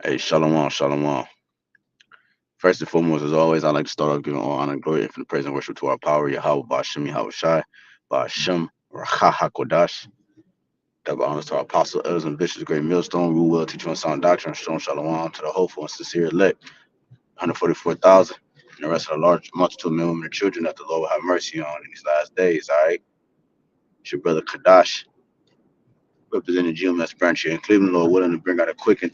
Hey, shalom, shalom. First and foremost, as always, I'd like to start off giving all honor, glory, infinite praise, and worship to our power, Yahawah, BAHASHAM, YAHAWASHI, BAHASHAM, HAQADASH. Double honors to our apostle, elders, and bishops, great millstone, rule well, teach on sound doctrine, strong shalom to the hopeful and sincere elect, 144,000, and the rest of the large multitude of men, women, and children that the Lord will have mercy on in these last days, all right? It's your brother Kadash, representing GMS branch here in Cleveland, Lord willing to bring out a quick and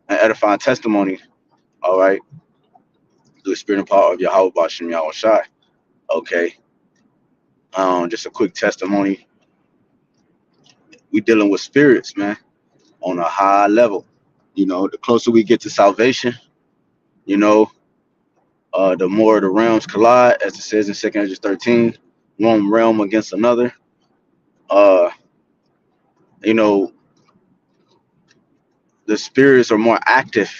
edifying testimony, all right, through the spirit and power of Yahawah Bashem Yahweh Shai. Okay. Just a quick testimony. We dealing with spirits, man, on a high level. You know, the closer we get to salvation, you know, the more the realms collide, as it says in 2 Ezra 13, one realm against another. Uh, you know, the spirits are more active,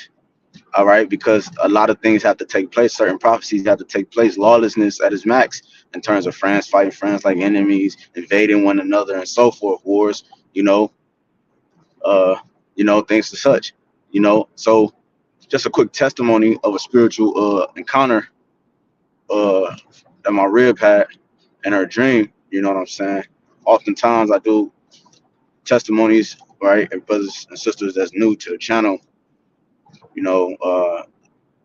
all right, because a lot of things have to take place. Certain prophecies have to take place. Lawlessness at its max in terms of friends fighting friends like enemies, invading one another, and so forth. Wars, you know, uh, things to such. So just a quick testimony of a spiritual encounter that my rib had in her dream. You know what I'm saying? Oftentimes I do testimonies, right, and brothers and sisters that's new to the channel. You know,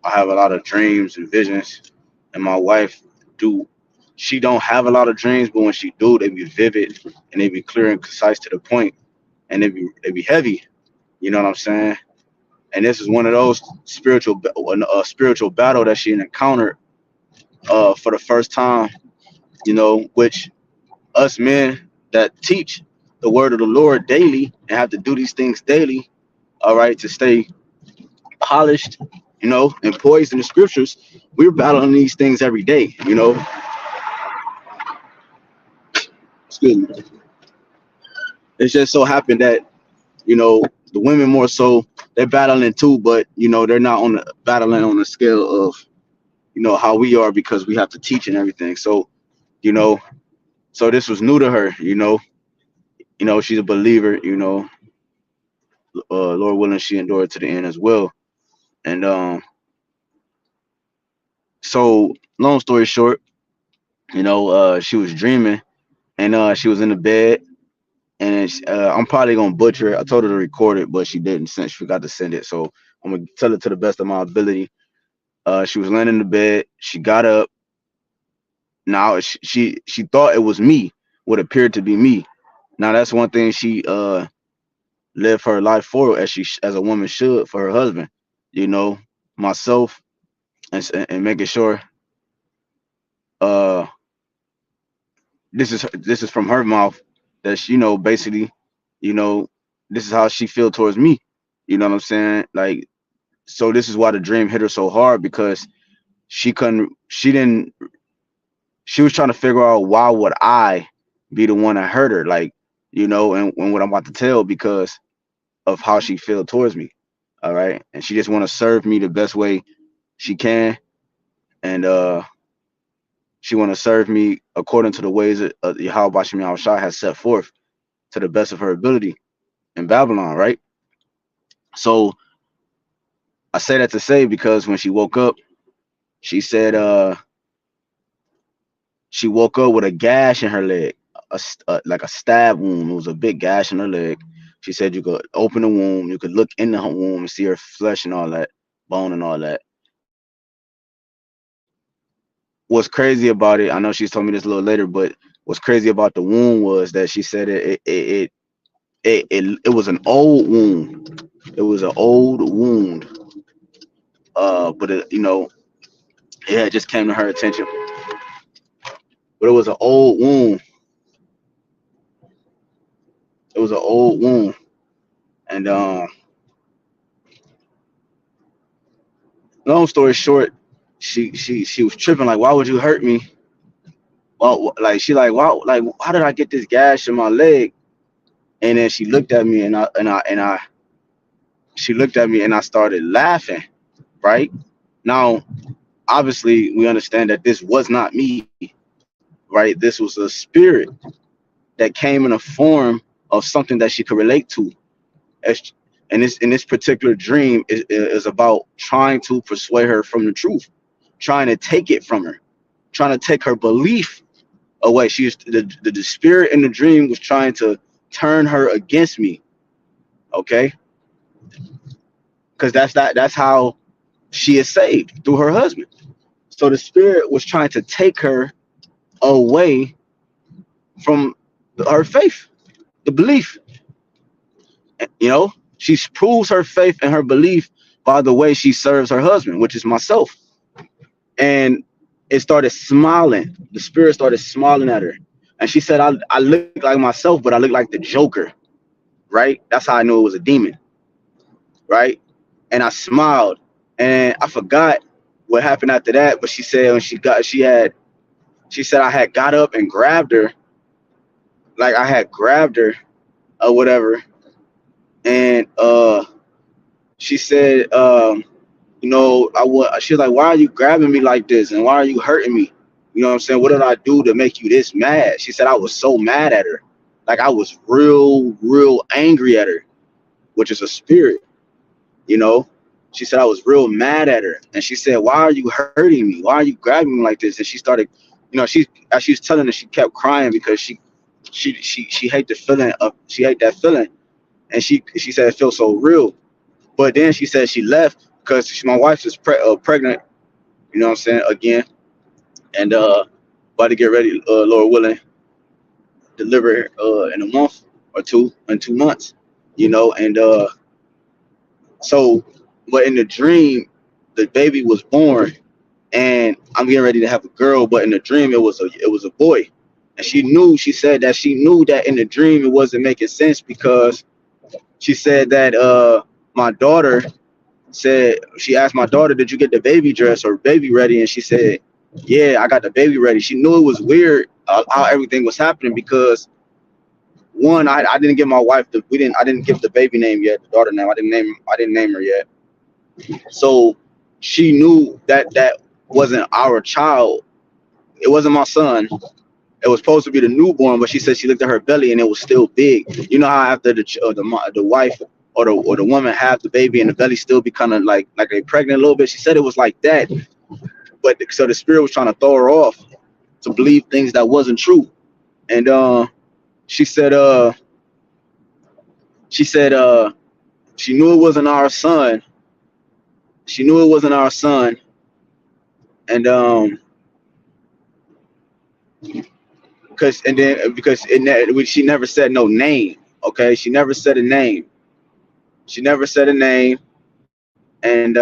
I have a lot of dreams and visions, and my wife do. She don't have a lot of dreams, but when she do, they be vivid and they be clear and concise to the point, and they be heavy. You know what I'm saying? And this is one of those spiritual battle that she encountered for the first time. You know, which us men that teach the word of the Lord daily and have to do these things daily, all right, to stay polished, and poised in the scriptures, we're battling these things every day, Excuse me. It's just so happened that, the women more so, they're battling too, but, they're not battling on the scale of, how we are, because we have to teach and everything. So, you know, so this was new to her, she's a believer, Lord willing, she endured to the end as well. And so long story short, she was dreaming, and she was in the bed, and I'm probably gonna butcher it. I told her to record it, but she didn't. Since she forgot to send it, so I'm gonna tell it to the best of my ability. She was laying in the bed. She got up. Now she thought it was me, what appeared to be me. Now that's one thing she lived her life for, as a woman should, for her husband, myself, and making sure uh this is from her mouth, that she, basically, you know this is how she feel towards me. You know what I'm saying? Like, so this is why the dream hit her so hard, because she didn't she was trying to figure out, why would I be the one that hurt her, like, and what I'm about to tell, because of how she feel towards me. All right, and she just want to serve me the best way she can, and she want to serve me according to the ways that Yahawah Bashem Yahweh Shai has set forth, to the best of her ability in Babylon, right? So I say that to say, because when she woke up, she said she woke up with a gash in her leg, like a stab wound. It was a big gash in her leg. She said you could open the womb, you could look in the womb and see her flesh and all that, bone and all that. What's crazy about it, I know she's told me this a little later, but what's crazy about the wound was that she said it was an old wound. It was an old wound. But it just came to her attention. But it was an old wound. It was an old wound. And long story short, she was tripping, like, why would you hurt me? Well, like, she like, wow, like, how did I get this gash in my leg? And then she looked at me, and she looked at me, and I started laughing. Right now, obviously, we understand that this was not me. right? This was a spirit that came in a form of something that she could relate to. As- And this particular dream is about trying to persuade her from the truth, trying to take it from her, trying to take her belief away. She was the spirit in the dream was trying to turn her against me. Okay, because that's how she is saved, through her husband. So the spirit was trying to take her away from her faith, the belief. You know, she proves her faith and her belief by the way she serves her husband, which is myself. And it started smiling. The spirit started smiling at her. And she said, I look like myself, but I look like the Joker, right? That's how I knew it was a demon, right? And I smiled. And I forgot what happened after that. But she said when she said I had got up and grabbed her, like I had grabbed her or whatever. And she said, you know, she was like, why are you grabbing me like this? And why are you hurting me? You know what I'm saying? What did I do to make you this mad? She said I was so mad at her. Like I was real angry at her, which is a spirit, you know? She said I was real mad at her. And she said, why are you hurting me? Why are you grabbing me like this? And she started, you know, as she was telling her, she kept crying because she hate the feeling of, she hate that feeling. And she said it feels so real. But then she said she left because my wife is pregnant, you know what I'm saying, again, and about to get ready, Lord willing, deliver in a month or two, in 2 months, you know, and so, but in the dream, the baby was born, and I'm getting ready to have a girl, but in the dream it was a boy, and she said that she knew that in the dream it wasn't making sense because she said that my daughter said, she asked my daughter, did you get the baby dress or baby ready? And she said, yeah, I got the baby ready. She knew it was weird how everything was happening because one, I didn't give my wife I didn't give the baby name yet, the daughter name. I didn't name her yet. So she knew that that wasn't our child. It wasn't my son. It was supposed to be the newborn, but she said she looked at her belly and it was still big. You know how after the wife or the woman have the baby and the belly still be kind of like they pregnant a little bit. She said it was like that, but so the spirit was trying to throw her off to believe things that wasn't true. And she said she said she knew it wasn't our son. She knew it wasn't our son, and because she never said no name. Okay, she never said a name. She never said a name, and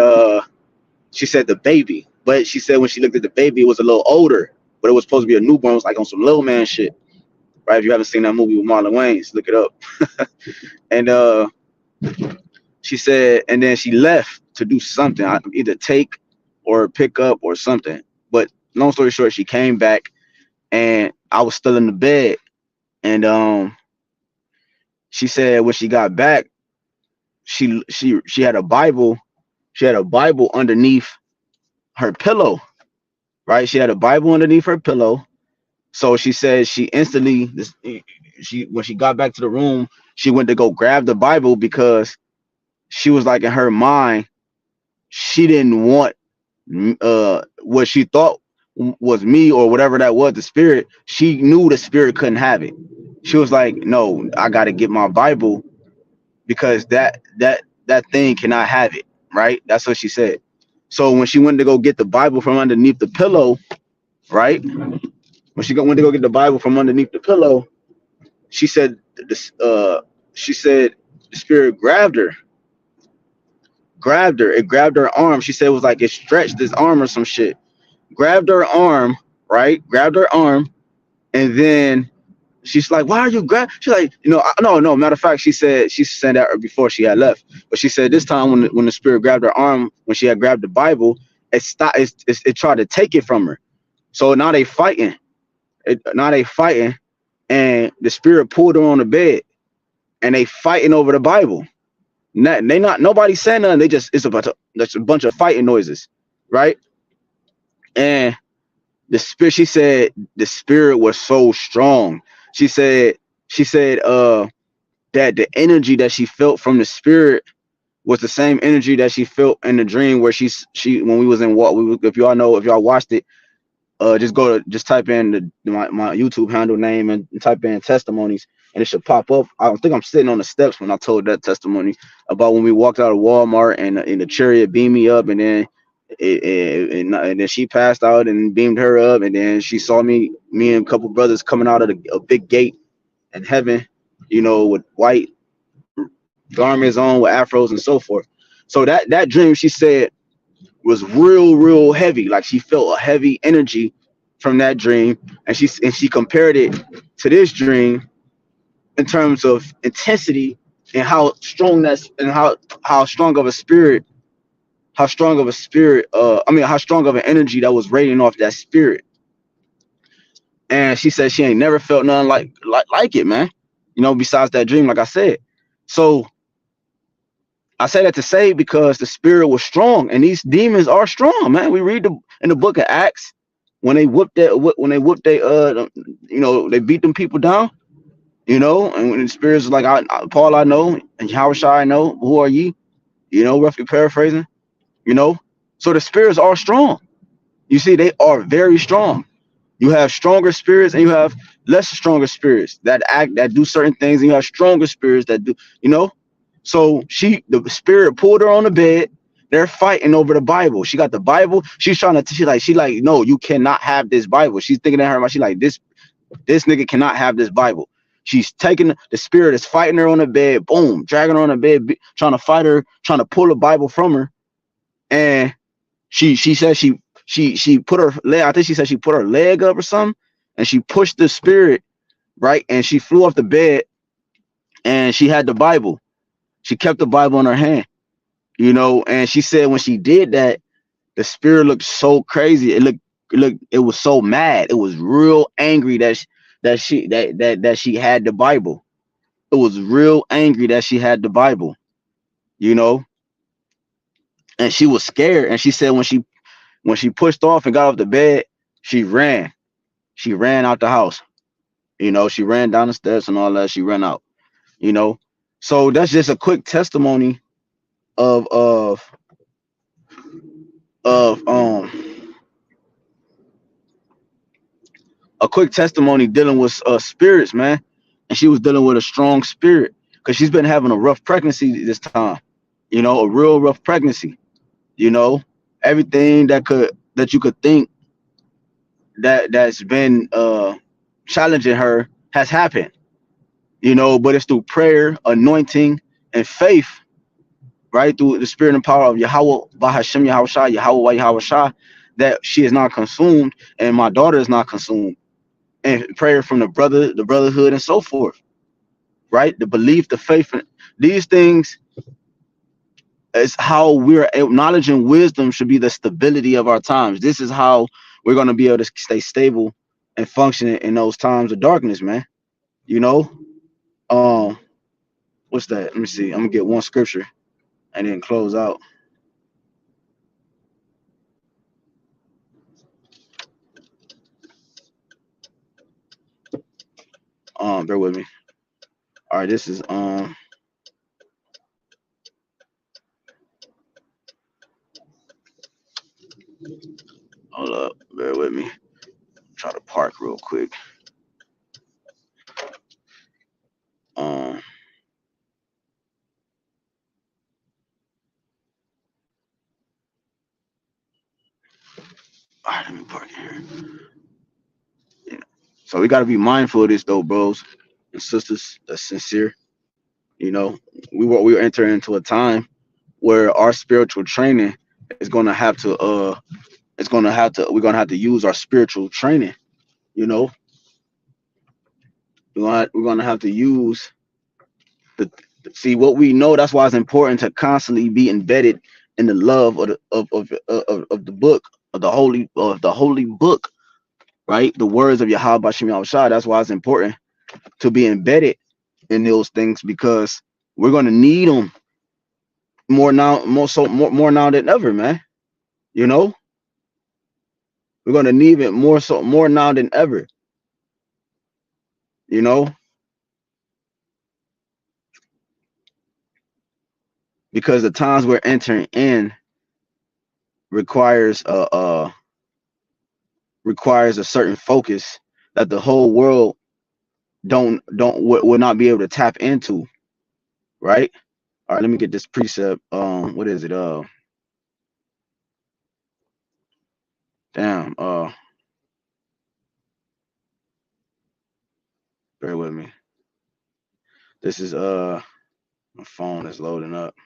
she said the baby. But she said when she looked at the baby, it was a little older, but it was supposed to be a newborn. It was like on some little man shit, right? If you haven't seen that movie with Marlon Wayans, look it up. And she said, and then she left to do something, either take or pick up or something. But long story short, she came back, and I was still in the bed, and she said when she got back, she had a Bible. She had a Bible underneath her pillow, right? She had a Bible underneath her pillow. So she said she instantly, she when she got back to the room, she went to go grab the Bible because she was like in her mind, she didn't want what she thought was me or whatever that was, the spirit. She knew the spirit couldn't have it. She was like, no, I got to get my Bible because that thing cannot have it, right? That's what she said. So when she went to go get the Bible from underneath the pillow, right? When went to go get the Bible from underneath the pillow, she said this. She said the spirit grabbed her. It grabbed her arm. She said it was like it stretched this arm or some shit. Grabbed her arm, right? Grabbed her arm, and then she's like, "Why are you grab?" She's like, "You know, no. Matter of fact, she said that before she had left, but she said this time when the spirit grabbed her arm, when she had grabbed the Bible, it stopped. It tried to take it from her. So now they fighting. Now they fighting, and the spirit pulled her on the bed, and they fighting over the Bible. Nobody saying nothing. They just, it's a bunch of fighting noises, right? And The spirit, she said, the spirit was so strong. She said, that the energy that she felt from the spirit was the same energy that she felt in the dream where she when we was in what if y'all know, if y'all watched it, just type in my YouTube handle name and type in testimonies, and it should pop up. I don't think I'm sitting on the steps when I told that testimony about when we walked out of Walmart and in the chariot beamed me up, and then and then she passed out and beamed her up, and then she saw me and a couple brothers coming out of a big gate in heaven, with white garments on with afros and so forth. So that dream, she said, was real heavy. Like she felt a heavy energy from that dream, and she compared it to this dream in terms of intensity and how strong that's and how strong of a spirit, how strong of an energy that was radiating off that spirit. And she said she ain't never felt nothing like it, man. Besides that dream, like I said. So I say that to say because the spirit was strong, and these demons are strong, man. We read in the book of Acts when they they beat them people down, and when the spirits was like, Paul I know, and YAHAWASHI I know, who are ye? Roughly paraphrasing, So the spirits are strong. You see, they are very strong. You have stronger spirits and you have less stronger spirits that do certain things, and you have stronger spirits that do, So the spirit pulled her on the bed. They're fighting over the Bible. She got the Bible. She's trying to, she like, no, you cannot have this Bible. She's thinking in her mind, she like, this nigga cannot have this Bible. She's taking, the spirit is fighting her on the bed, boom, dragging her on the bed, trying to fight her, trying to pull the Bible from her. And she said she put her leg, I think she said she put her leg up or something, and she pushed the spirit, right? And she flew off the bed, and she had the Bible. She kept the Bible in her hand, and she said when she did that, the spirit looked so crazy. It was so mad. It was real angry that she had the Bible. It was real angry that she had the Bible, and she was scared. And she said when she pushed off and got off the bed, she ran. She ran out the house. She ran down the steps and all that. She ran out. So that's just a quick testimony of a quick testimony dealing with spirits, man. And she was dealing with a strong spirit because she's been having a rough pregnancy this time, a real rough pregnancy. Everything that you could think that's been challenging her has happened, but it's through prayer, anointing, and faith, right? Through the spirit and power of Yahawah, BAHASHAM, YAHAWASHI, YAHAWAH, YAHAWASHI, that she is not consumed and my daughter is not consumed. And prayer from the brotherhood and so forth, right? The belief, the faith, these things is how we're acknowledging wisdom should be the stability of our times. This is how we're going to be able to stay stable and functioning in those times of darkness, man. What's that? Let me see. I'm gonna get one scripture and then close out. Bear with me. All right, this is hold up, bear with me. Try to park real quick. All right, let me park here. Yeah. So we got to be mindful of this, though, bros and sisters. That's sincere. We enter into a time where our spiritual training is gonna have to we're gonna have to use our spiritual training. We're gonna have to use the see what we know. That's why it's important to constantly be embedded in the love of the book of the holy book, right? The words of Yahawah Bashim Yahushua. That's why it's important to be embedded in those things, because we're gonna need them more now than ever, man. We're going to need it more now than ever, you know, because the times we're entering in requires a certain focus that the whole world will not be able to tap into, right? All right, let me get this precept. What is it? Damn. Bear with me. This is my phone is loading up.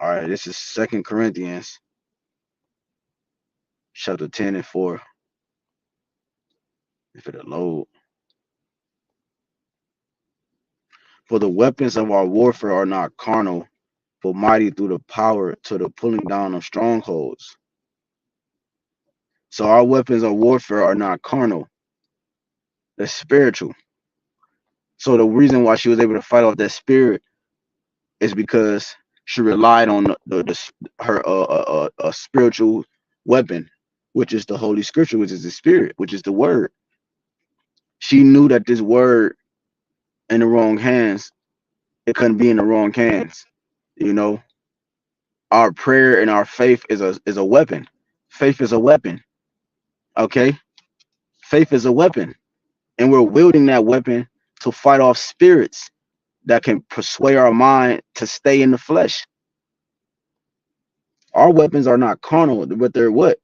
All right, this is 2 Corinthians chapter 10 and 4. If it'll load. For the weapons of our warfare are not carnal, but mighty through the power to the pulling down of strongholds. So our weapons of warfare are not carnal. They're spiritual. So the reason why she was able to fight off that spirit is because she relied on her spiritual weapon, which is the Holy Scripture, which is the Spirit, which is the Word. She knew that this Word in the wrong hands, it couldn't be in the wrong hands. You know, our prayer and our faith is a weapon. Faith is a weapon. Okay, faith is a weapon, and we're wielding that weapon to fight off spirits that can persuade our mind to stay in the flesh. Our weapons are not carnal, but they're what?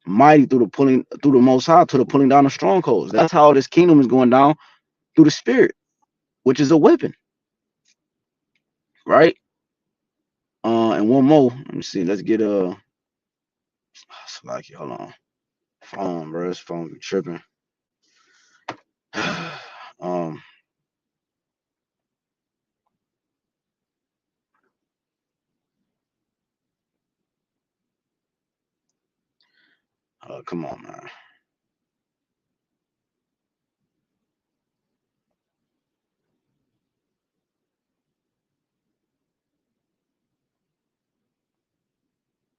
Mighty through the Most High, to the pulling down of strongholds. That's how this kingdom is going down, through the Spirit, which is a weapon, right? And one more. Let me see. Let's get Slacky. Hold on. Phone, bro. This phone be tripping. Come on, man.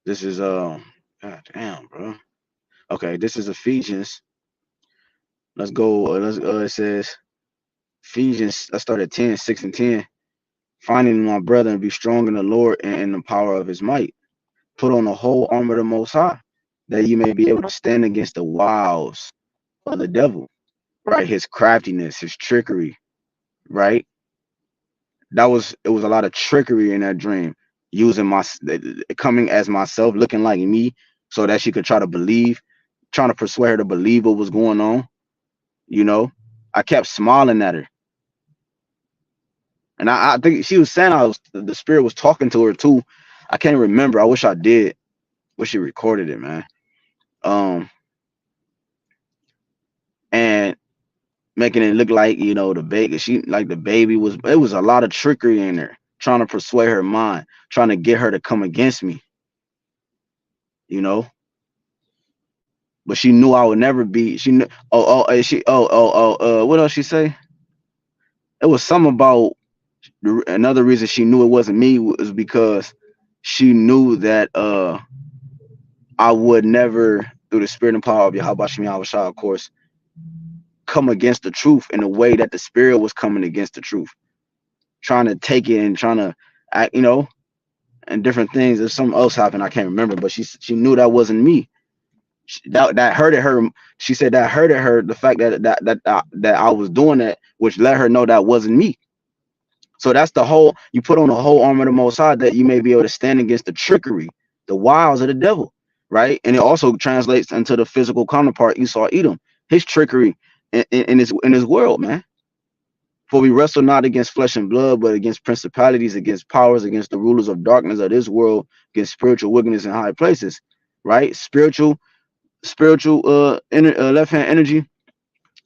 This is God damn, bro. Okay, this is Ephesians. Let's go. It says Ephesians. Let's start at 10, 6 and 10. Finding my brethren, be strong in the Lord and in the power of his might. Put on the whole armor of the Most High, that you may be able to stand against the wiles of the devil, right? His craftiness, his trickery, right? It was a lot of trickery in that dream, using coming as myself, looking like me, so that she could try to believe, trying to persuade her to believe what was going on. You know, I kept smiling at her, and I think she was saying the spirit was talking to her too. I can't remember. I wish I did. Wish she recorded it, man. And making it look like, you know, the baby, it was a lot of trickery in there, trying to persuade her mind, trying to get her to come against me, you know. But she knew I would never be. She knew. What else she say? It was something about another reason she knew it wasn't me was because she knew that I would never, through the spirit and power of YAHAWASHI, of course, come against the truth in a way that the spirit was coming against the truth, trying to take it and trying to act, you know, and different things. There's something else happened, I can't remember, but she knew that wasn't me. That hurted her. She said that hurted her, the fact that I was doing that, which let her know that wasn't me. So that's you put on the whole armor of the Most High, that you may be able to stand against the trickery, the wiles of the devil, right? And it also translates into the physical counterpart, Esau, Edom, his trickery in his world, man. For we wrestle not against flesh and blood, but against principalities, against powers, against the rulers of darkness of this world, against spiritual wickedness in high places, right? Spiritual left hand energy,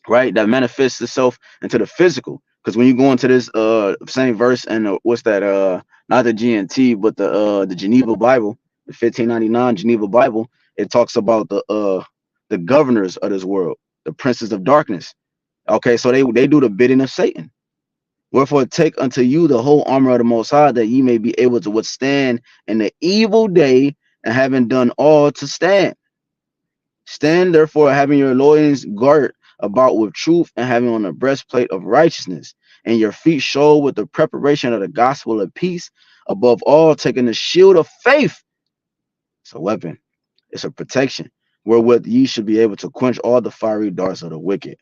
right? That manifests itself into the physical. Because when you go into this same verse and what's that? Not the GNT, but the Geneva Bible, the 1599 Geneva Bible, it talks about the governors of this world, the princes of darkness. Okay, so they do the bidding of Satan. Wherefore take unto you the whole armor of the Most High, that ye may be able to withstand in the evil day, and having done all to stand. Stand therefore, having your loins girt about with truth, and having on the breastplate of righteousness, and your feet shod with the preparation of the gospel of peace. Above all, taking the shield of faith. It's a weapon. It's a protection wherewith ye should be able to quench all the fiery darts of the wicked,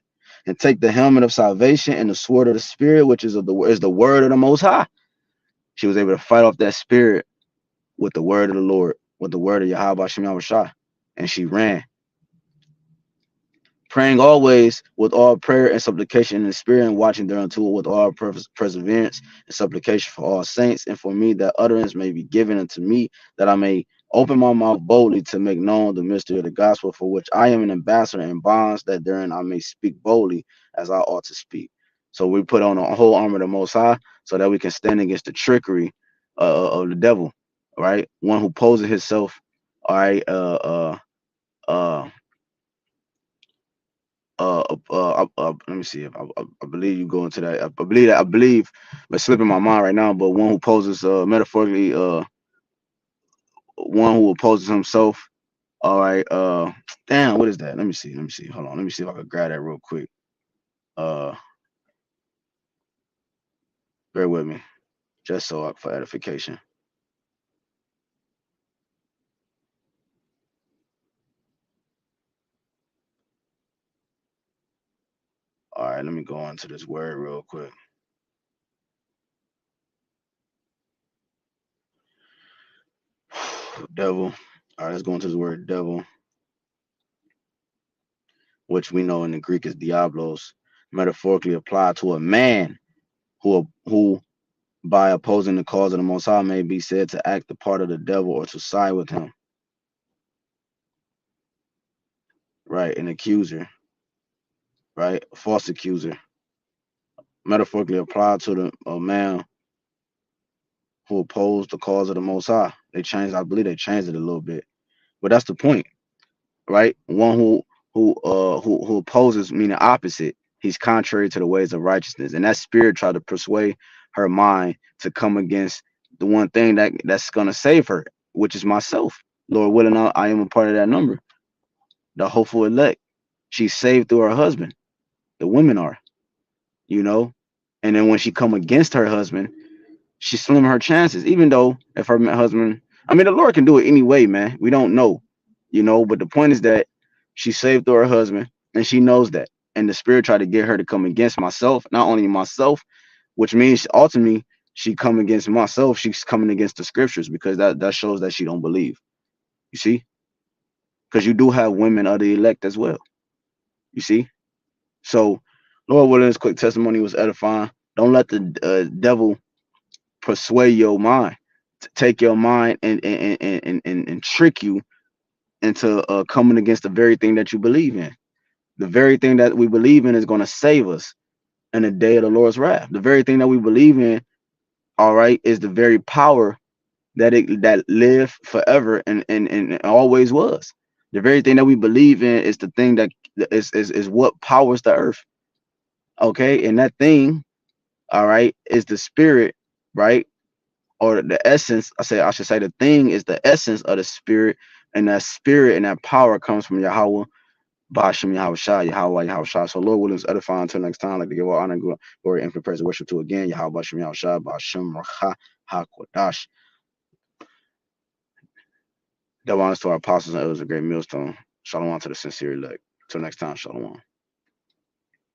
and take the helmet of salvation and the sword of the spirit, which is the word of the Most High. She was able to fight off that spirit with the word of the Lord, with the word of YAHWASHI, and she ran, praying always with all prayer and supplication in the spirit, and watching thereunto with all perseverance and supplication for all saints, and for me, that utterance may be given unto me, that I may open my mouth boldly to make known the mystery of the gospel, for which I am an ambassador in bonds, that therein I may speak boldly as I ought to speak. So we put on a whole armor of the Most High, so that we can stand against the trickery of the devil, right? One who poses himself, all right, uh, let me see if I believe you go into that. I believe, but slipping my mind right now. But one who poses metaphorically, one who opposes himself. All right. Damn, what is that? Let me see. Let me see. Hold on. Let me see if I can grab that real quick. Uh, bear with me, just for edification. All right. Let me go into this word real quick. Devil. All right. Let's go into this word devil, which we know in the Greek is diablos, metaphorically applied to a man who by opposing the cause of the Most High may be said to act the part of the devil or to side with him, right? An accuser, right? A false accuser, metaphorically applied to a man who opposed the cause of the Most High. I believe they changed it a little bit, but that's the point, right? One who opposes, meaning opposite. He's contrary to the ways of righteousness, and that spirit tried to persuade her mind to come against the one thing that's gonna save her, which is myself. Lord willing, I am a part of that number, the hopeful elect. She's saved through her husband. The women are, you know. And then when she come against her husband, she's slim her chances. Even though if her husband, I mean, the Lord can do it anyway, man. We don't know, you know. But the point is that she's saved through her husband, and she knows that. And the spirit tried to get her to come against myself, not only myself, which means ultimately she come against myself. She's coming against the scriptures, because that shows that she don't believe. You see, because you do have women of the elect as well. You see. So, Lord willing, this quick testimony was edifying. Don't let the devil persuade your mind, take your mind and trick you into coming against the very thing that you believe in. The very thing that we believe in is going to save us in the day of the Lord's wrath. The very thing that we believe in, all right, is the very power that lived forever and always was. The very thing that we believe in is the thing that is what powers the earth. Okay, and that thing, all right, is the spirit, right? Or the essence. I should say the thing is the essence of the spirit, and that spirit and that power comes from Yahawah, BAHASHAM, YAHWASHI, YAHAWAH, YAHWASHI. So Lord willing, is edifying until next time. I'd like to give all honor, glory, and praise and worship to again. Yahweh BAHASHAM, YAHWASHI, BAHASHAM, RAWCHAA, HAQADASH. Double honors to our apostles and elders, a great millstone. Shalom to the sincere elect. Till next time, shalom.